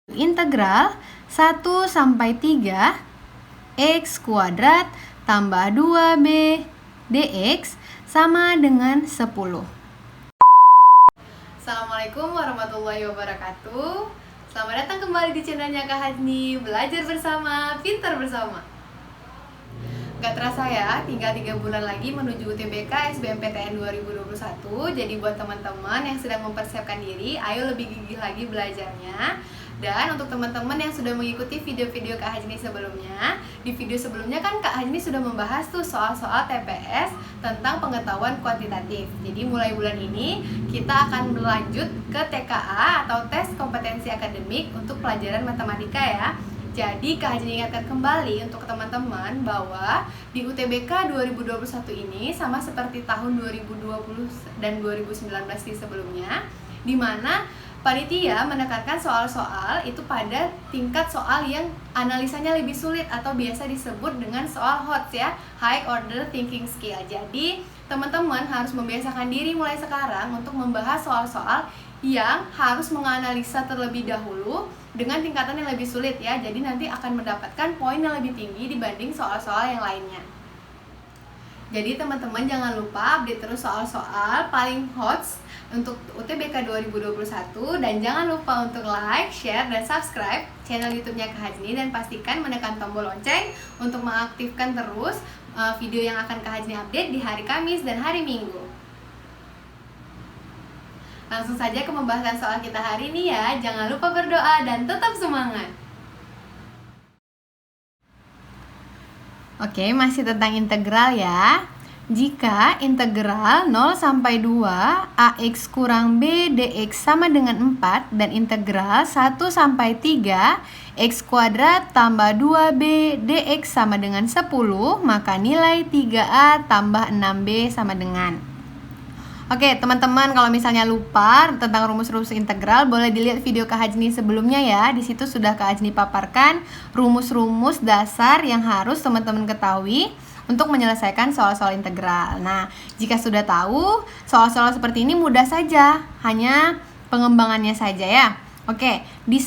Integral 1 sampai 3 X kuadrat tambah 2B dx sama dengan 10. Assalamualaikum warahmatullahi wabarakatuh. Selamat datang kembali di channelnya Kak Hajni. Belajar bersama, pintar bersama. Gak terasa ya, tinggal 3 bulan lagi menuju UTBK SBMPTN 2021. Jadi buat teman-teman yang sedang mempersiapkan diri, ayo lebih gigih lagi belajarnya. Dan untuk teman-teman yang sudah mengikuti video-video Kak Hajni sebelumnya, di video sebelumnya kan Kak Hajni sudah membahas tuh soal-soal TPS tentang pengetahuan kuantitatif. Jadi mulai bulan ini kita akan berlanjut ke TKA atau tes kompetensi akademik untuk pelajaran matematika ya. Jadi Kak Hajni ingatkan kembali untuk teman-teman bahwa di UTBK 2021 ini sama seperti tahun 2020 dan 2019 di sebelumnya, di mana panitia menekankan soal-soal itu pada tingkat soal yang analisanya lebih sulit atau biasa disebut dengan soal HOTS ya, High Order Thinking Skill. Jadi teman-teman harus membiasakan diri mulai sekarang untuk membahas soal-soal yang harus menganalisa terlebih dahulu dengan tingkatan yang lebih sulit ya. Jadi nanti akan mendapatkan poin yang lebih tinggi dibanding soal-soal yang lainnya. Jadi teman-teman jangan lupa update terus soal-soal paling HOTS untuk UTBK 2021 dan jangan lupa untuk like, share, dan subscribe channel YouTube-nya Kak Hajni dan pastikan menekan tombol lonceng untuk mengaktifkan terus video yang akan Kak Hajni update di hari Kamis dan hari Minggu. Langsung saja ke pembahasan soal kita hari ini ya. Jangan lupa berdoa dan tetap semangat. Oke, masih tentang integral ya. Jika integral 0 sampai 2 AX kurang B dx sama dengan 4 dan integral 1 sampai 3 X kuadrat tambah 2B dx sama dengan 10, maka nilai 3A tambah 6B sama dengan. Oke, teman-teman kalau misalnya lupa tentang rumus-rumus integral, boleh dilihat video Kak Hajni sebelumnya ya. Di situ sudah Kak Hajni paparkan rumus-rumus dasar yang harus teman-teman ketahui untuk menyelesaikan soal-soal integral. Nah, jika sudah tahu, soal-soal seperti ini mudah saja, hanya pengembangannya saja ya. Oke, di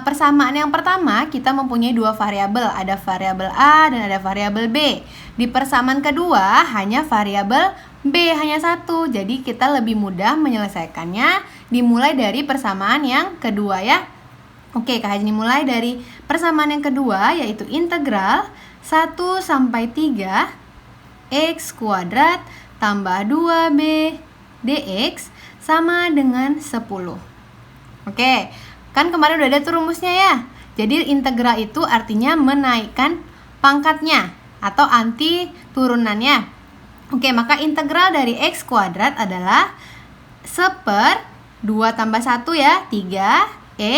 persamaan yang pertama kita mempunyai dua variabel, ada variabel A dan ada variabel B. Di persamaan kedua hanya variabel B hanya satu, jadi kita lebih mudah menyelesaikannya dimulai dari persamaan yang kedua ya. Oke, Kak Hajni mulai dari persamaan yang kedua yaitu integral 1 sampai 3 X kuadrat tambah 2B dx sama dengan 10. Oke, kan kemarin udah ada tuh rumusnya ya. Jadi integral itu artinya menaikkan pangkatnya atau anti turunannya. Oke, maka integral dari X kuadrat adalah 1/2 tambah 1 ya, 3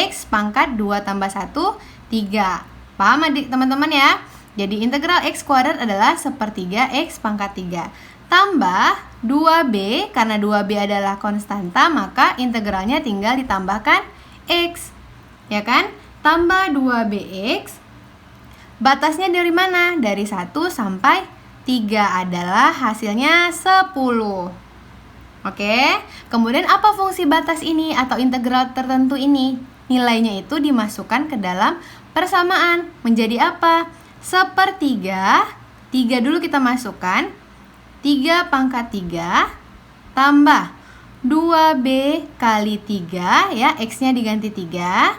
X pangkat 2 tambah 1, 3. Paham adik teman-teman ya? Jadi integral X kuadrat adalah 1/3 X pangkat 3 tambah 2B, karena 2B adalah konstanta maka integralnya tinggal ditambahkan X ya kan, tambah 2BX. Batasnya dari mana? Dari 1 sampai 3 adalah hasilnya 10. Oke, kemudian apa fungsi batas ini atau integral tertentu ini? Nilainya itu dimasukkan ke dalam persamaan menjadi apa? 1/3, 3 dulu kita masukkan, 3 pangkat 3 tambah 2B kali 3 ya, X-nya diganti 3,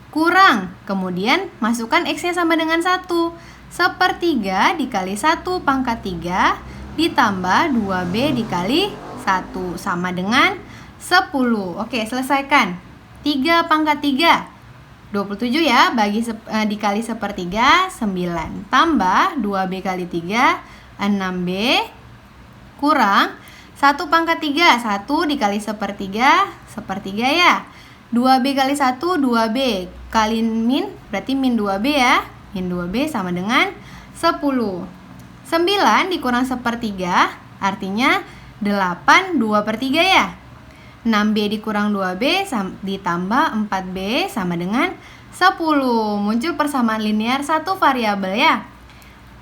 kurang, kemudian masukkan X-nya sama dengan 1, 1/3 dikali 1 pangkat 3 ditambah 2B dikali 1 sama dengan 10. Oke, selesaikan. 3 pangkat 3 27 ya, dikali 1/3 9 tambah 2B kali 3 6B kurang 1 pangkat 3 1 dikali 1/3 1/3 ya, 2B kali 1 2B kali min berarti min 2B ya, min 2B sama dengan 10. 9 dikurang 1/3 artinya 8 2/3 ya. 6B dikurang 2B ditambah 4B sama dengan 10. Muncul persamaan linear satu variabel ya.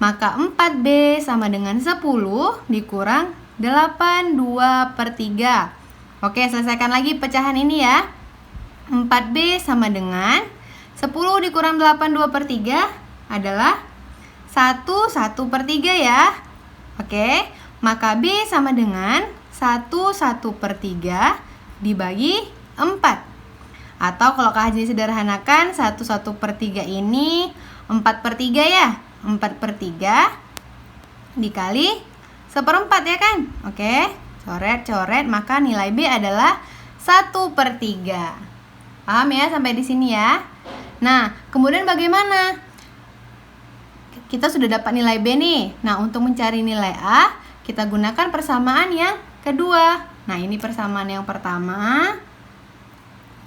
Maka 4B sama dengan 10 dikurang 8 2/3. Oke, selesaikan lagi pecahan ini ya. 4B sama dengan 10 dikurang 8 2/3 adalah 1/3 ya. Oke, maka B sama dengan 1/3 dibagi 4. Atau kalau Kak Haji sederhanakan, 1/3 ini 4/3 ya. 4/3 dikali 1/4 ya kan. Oke, coret-coret, maka nilai B adalah 1/3. Paham ya sampai di sini ya? Nah, kemudian bagaimana? Kita sudah dapat nilai B nih. Nah, untuk mencari nilai A, kita gunakan persamaan yang kedua. Nah, ini persamaan yang pertama.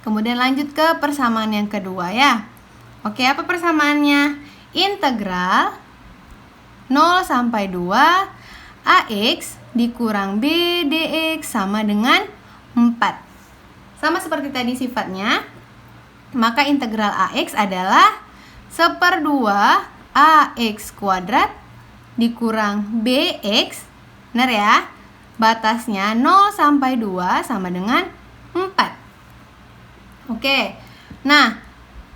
Kemudian lanjut ke persamaan yang kedua ya. Oke, apa persamaannya? Integral 0 sampai 2 AX dikurang B dx sama dengan 4. Sama seperti tadi sifatnya, maka integral AX adalah 1/2 AX kuadrat dikurang BX. Benar ya? Batasnya 0 sampai 2 sama dengan 4. Oke. Nah,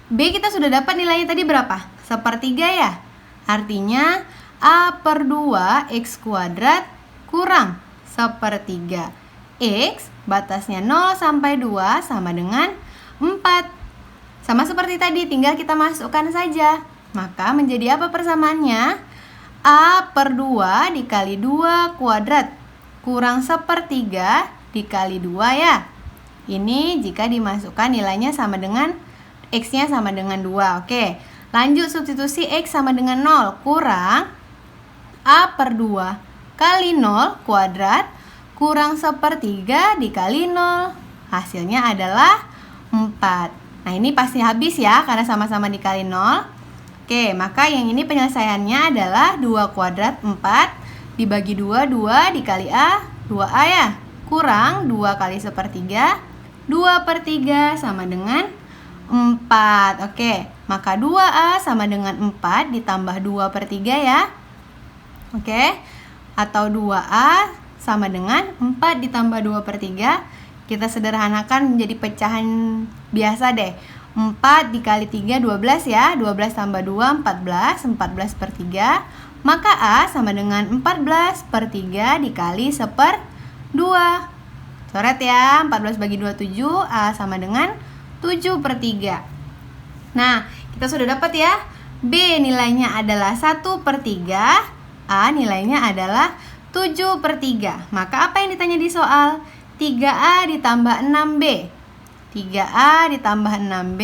B kita sudah dapat nilainya tadi berapa? 1/3 ya? Artinya A/2 X kuadrat kurang 1/3 X, batasnya 0 sampai 2 sama dengan 4. Sama seperti tadi, tinggal kita masukkan saja. Maka menjadi apa persamaannya? A/2 dikali 2 kuadrat kurang 1/3 dikali 2 ya. Ini jika dimasukkan nilainya sama dengan X-nya sama dengan 2. Oke, lanjut substitusi X sama dengan 0 kurang A/2 kali 0 kuadrat kurang 1/3 dikali 0. Hasilnya adalah 4. Nah, ini pasti habis ya karena sama-sama dikali 0. Oke, maka yang ini penyelesaiannya adalah 2 kuadrat 4 dibagi 2, 2 dikali A, 2A ya. Kurang 2 kali 1/3, 2/3 sama dengan 4. Oke, maka 2A sama dengan 4 ditambah 2/3 ya. Oke, atau 2A sama dengan 4 ditambah 2/3. Kita sederhanakan menjadi pecahan biasa deh. 4 dikali 3, 12 ya. 12 tambah 2, 14. 14/3. Maka A sama dengan 14/3 dikali 1/2. Coret ya, 14 bagi 2, 7. A sama dengan 7/3. Nah, kita sudah dapat ya. B nilainya adalah 1/3. A nilainya adalah 7/3. Maka apa yang ditanya di soal? 3A ditambah 6B. 3A ditambah 6B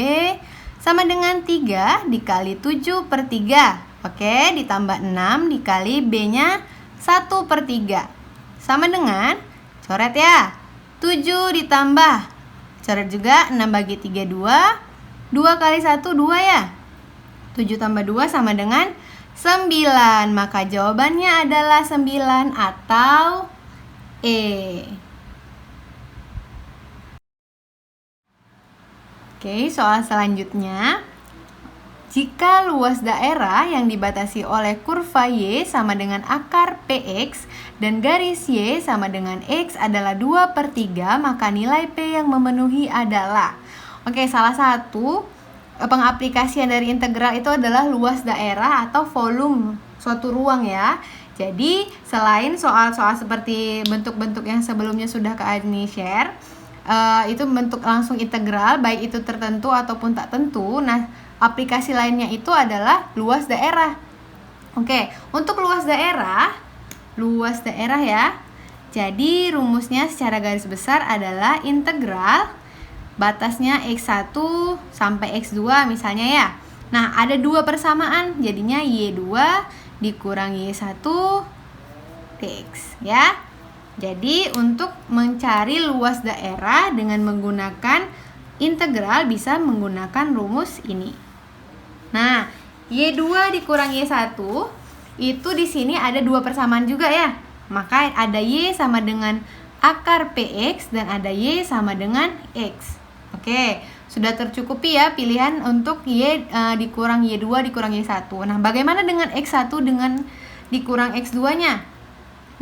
sama dengan 3 dikali 7/3. Oke, ditambah 6 dikali B-nya 1/3. Sama dengan, coret ya, 7 ditambah, coret juga 6 bagi 3, 2. 2 kali 1, 2 ya. 7 tambah 2 sama dengan 9. Maka jawabannya adalah 9 atau E. Oke, soal selanjutnya. Jika luas daerah yang dibatasi oleh kurva Y sama dengan akar PX dan garis Y sama dengan X adalah 2/3, maka nilai P yang memenuhi adalah. Oke, salah satu pengaplikasian dari integral itu adalah luas daerah atau volume suatu ruang ya. Jadi selain soal-soal seperti bentuk-bentuk yang sebelumnya sudah Kak Agni share, itu bentuk langsung integral baik itu tertentu ataupun tak tentu. Nah, aplikasi lainnya itu adalah luas daerah. Oke, untuk luas daerah ya. Jadi rumusnya secara garis besar adalah integral batasnya X1 sampai X2 misalnya ya. Nah, ada dua persamaan, jadinya Y2 dikurang Y1 dx ya. Jadi untuk mencari luas daerah dengan menggunakan integral bisa menggunakan rumus ini. Nah, Y2 dikurang Y1 itu di sini ada dua persamaan juga ya. Maka ada Y sama dengan akar PX dan ada Y sama dengan X. Oke, sudah tercukupi ya pilihan untuk Y dikurang Y2 dikurang Y1. Nah, bagaimana dengan X1 dengan dikurang X2-nya?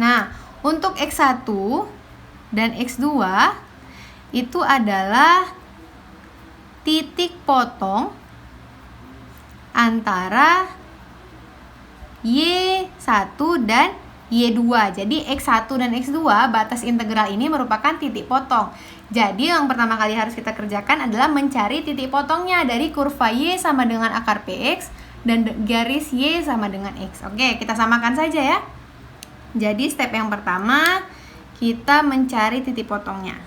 Nah, untuk X1 dan X2 itu adalah titik potong antara Y1 dan Y2. Jadi X1 dan X2 batas integral ini merupakan titik potong. Jadi yang pertama kali harus kita kerjakan adalah mencari titik potongnya dari kurva Y sama dengan akar PX dan garis Y sama dengan X. Oke, kita samakan saja ya. Jadi step yang pertama kita mencari titik potongnya.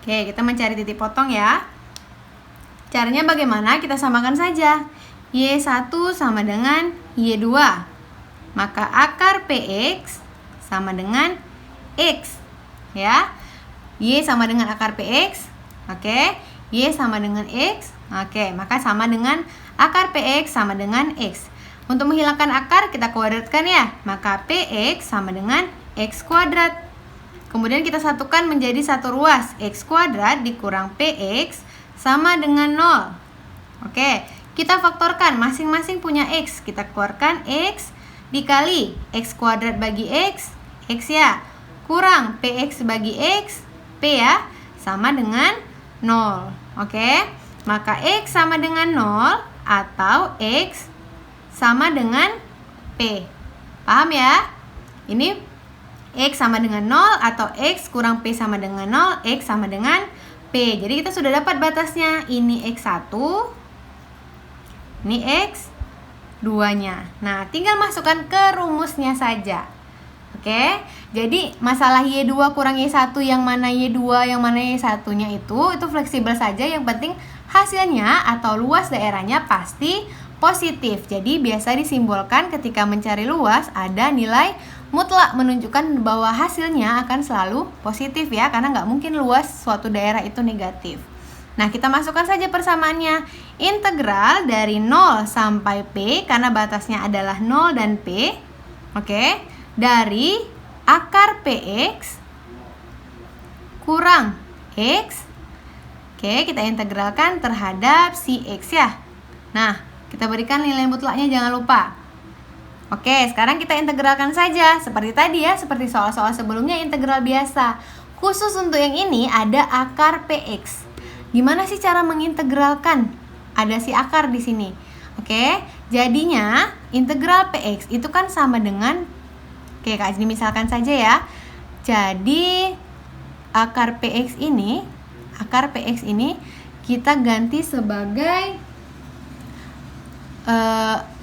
Oke, kita mencari titik potong ya. Caranya bagaimana? Kita samakan saja. Y1 sama dengan Y2. Maka akar PX sama dengan X. Ya. Y sama dengan akar PX. Oke. Y sama dengan X. Oke, maka sama dengan akar PX sama dengan X. Untuk menghilangkan akar kita kuadratkan ya. Maka PX sama dengan X kuadrat. Kemudian kita satukan menjadi satu ruas. X kuadrat dikurang PX sama dengan 0. Oke, kita faktorkan masing-masing punya X. Kita keluarkan X dikali X kuadrat bagi X ya. Kurang PX bagi X, P ya, sama dengan 0. Oke, maka X sama dengan 0 atau X sama dengan P. Paham ya? Ini X sama dengan 0 atau X kurang P sama dengan 0, X sama dengan P. Jadi kita sudah dapat batasnya. Ini X1, ini X2-nya. Nah, tinggal masukkan ke rumusnya saja. Oke, jadi masalah Y2 kurang Y1 yang mana Y2, yang mana Y1-nya itu fleksibel saja. Yang penting hasilnya atau luas daerahnya pasti positif. Jadi biasa disimbolkan ketika mencari luas ada nilai mutlak menunjukkan bahwa hasilnya akan selalu positif ya, karena nggak mungkin luas suatu daerah itu negatif. Nah, kita masukkan saja persamaannya. Integral dari 0 sampai P, karena batasnya adalah 0 dan P. Oke, dari akar PX kurang X. Oke, kita integralkan terhadap si X ya. Nah, kita berikan nilai mutlaknya, jangan lupa. Oke, sekarang kita integralkan saja. Seperti tadi ya, seperti soal-soal sebelumnya integral biasa. Khusus untuk yang ini ada akar PX. Gimana sih cara mengintegralkan? Ada si akar di sini. Oke, jadinya integral PX itu kan sama dengan, oke Kak Ajni misalkan saja ya. Jadi akar PX ini kita ganti sebagai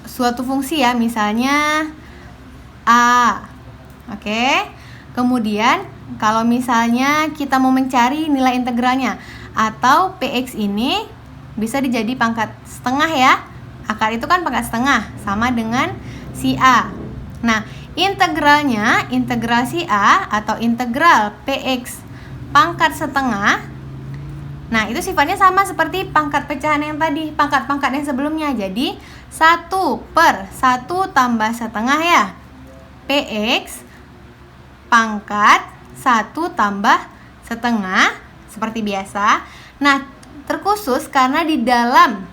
suatu fungsi ya, misalnya A. Oke. Kemudian kalau misalnya kita mau mencari nilai integralnya, atau PX ini bisa dijadi pangkat setengah ya. Akar itu kan pangkat setengah, sama dengan si A. Nah, integralnya, integral si A atau integral PX pangkat setengah. Nah, itu sifatnya sama seperti pangkat pecahan yang tadi, pangkat-pangkat yang sebelumnya. Jadi 1/1 tambah setengah ya. PX pangkat 1 tambah setengah seperti biasa. Nah, terkhusus karena di dalam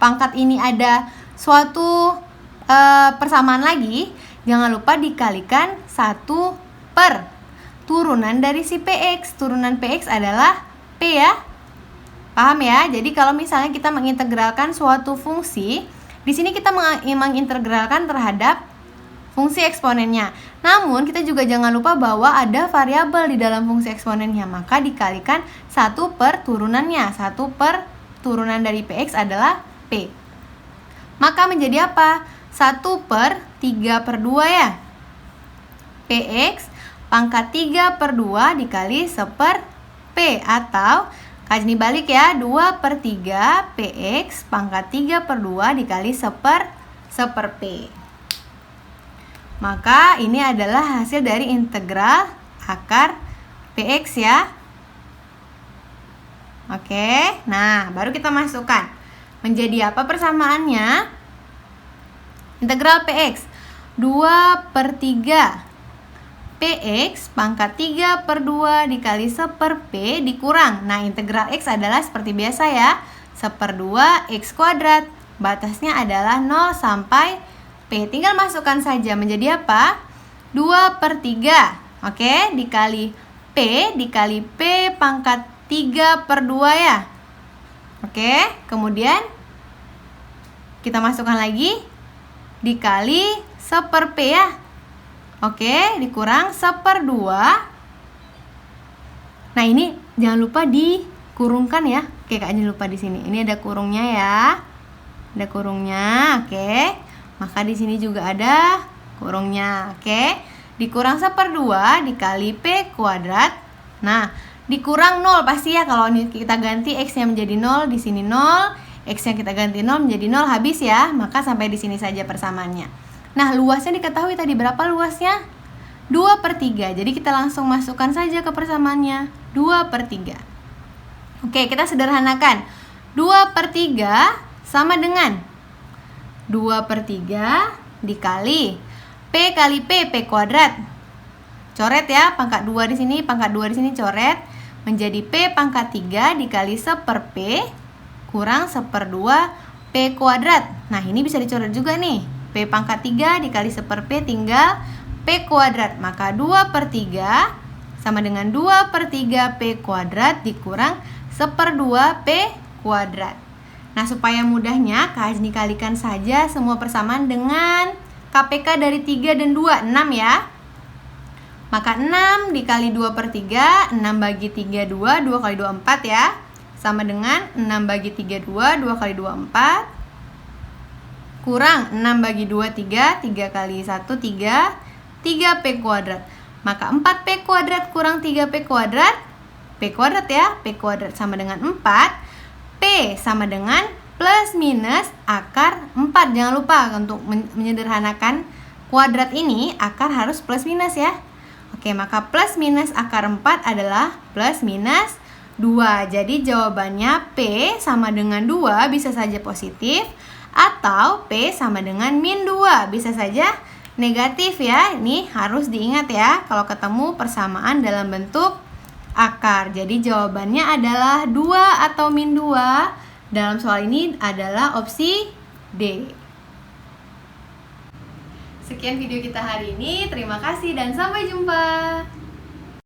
pangkat ini ada suatu persamaan lagi, jangan lupa dikalikan 1 per turunan dari si PX. Turunan PX adalah P ya. Paham ya? Jadi kalau misalnya kita mengintegralkan suatu fungsi, di sini kita mengintegralkan terhadap fungsi eksponennya. Namun kita juga jangan lupa bahwa ada variabel di dalam fungsi eksponennya, maka dikalikan 1 per turunannya. 1 per turunan dari PX adalah P. Maka menjadi apa? 1/3/2 ya. PX pangkat 3/2 dikali 1/P, atau Kajni balik ya, 2/3 PX pangkat 3/2 dikali 1/P. Maka ini adalah hasil dari integral akar PX ya. Oke, nah baru kita masukkan. Menjadi apa persamaannya? Integral PX 2/3 PX pangkat 3/2 dikali 1/P dikurang. Nah, integral X adalah seperti biasa ya, 1/2 X kuadrat. Batasnya adalah 0 sampai P. Tinggal masukkan saja menjadi apa? 2/3. Oke, dikali P dikali P pangkat 3 per 2 ya. Oke, kemudian kita masukkan lagi dikali 1/P ya. Oke, dikurang 1/2. Nah, ini jangan lupa dikurungkan ya. Oke, Kak, jangan lupa di sini. Ini ada kurungnya ya. Ada kurungnya. Oke. Maka di sini juga ada kurungnya. Oke. Dikurang 1/2 dikali P kuadrat. Nah, dikurang 0 pasti ya. Kalau ini kita ganti X-nya menjadi 0, di sini 0. X-nya kita ganti 0 menjadi 0, habis ya. Maka sampai di sini saja persamaannya. Nah, luasnya diketahui tadi berapa luasnya? 2/3. Jadi kita langsung masukkan saja ke persamaannya. 2/3. Oke, kita sederhanakan. 2/3 sama dengan 2/3 dikali P kali P kuadrat. Coret ya, pangkat 2 di sini, pangkat 2 di sini coret. Menjadi P pangkat 3 dikali 1/P kurang 1/2 P kuadrat. Nah, ini bisa dicoret juga nih. P pangkat 3 dikali 1/P tinggal P kuadrat. Maka 2/3 sama dengan 2/3 P kuadrat dikurang 1/2 P kuadrat. Nah, supaya mudahnya, Kak Ajni kalikan saja semua persamaan dengan KPK dari 3 dan 2, 6 ya. Maka 6 dikali 2/3, 6 bagi 3, 2, 2 kali 2, 4 ya. Sama dengan 6 bagi 3, 2, 2 kali 2, 4. Kurang 6 bagi 2, 3, 3 kali 1, 3, 3P kuadrat. Maka 4P kuadrat kurang 3P kuadrat, P kuadrat ya, P kuadrat sama dengan 4. P sama dengan plus minus akar 4. Jangan lupa untuk menyederhanakan kuadrat ini, akar harus plus minus ya. Oke, maka plus minus akar 4 adalah plus minus 2. Jadi jawabannya P sama dengan 2 bisa saja positif, atau P sama dengan min 2 bisa saja negatif ya. Ini harus diingat ya kalau ketemu persamaan dalam bentuk akar. Jadi jawabannya adalah 2 atau min 2. Dalam soal ini adalah opsi D. Sekian video kita hari ini. Terima kasih dan sampai jumpa.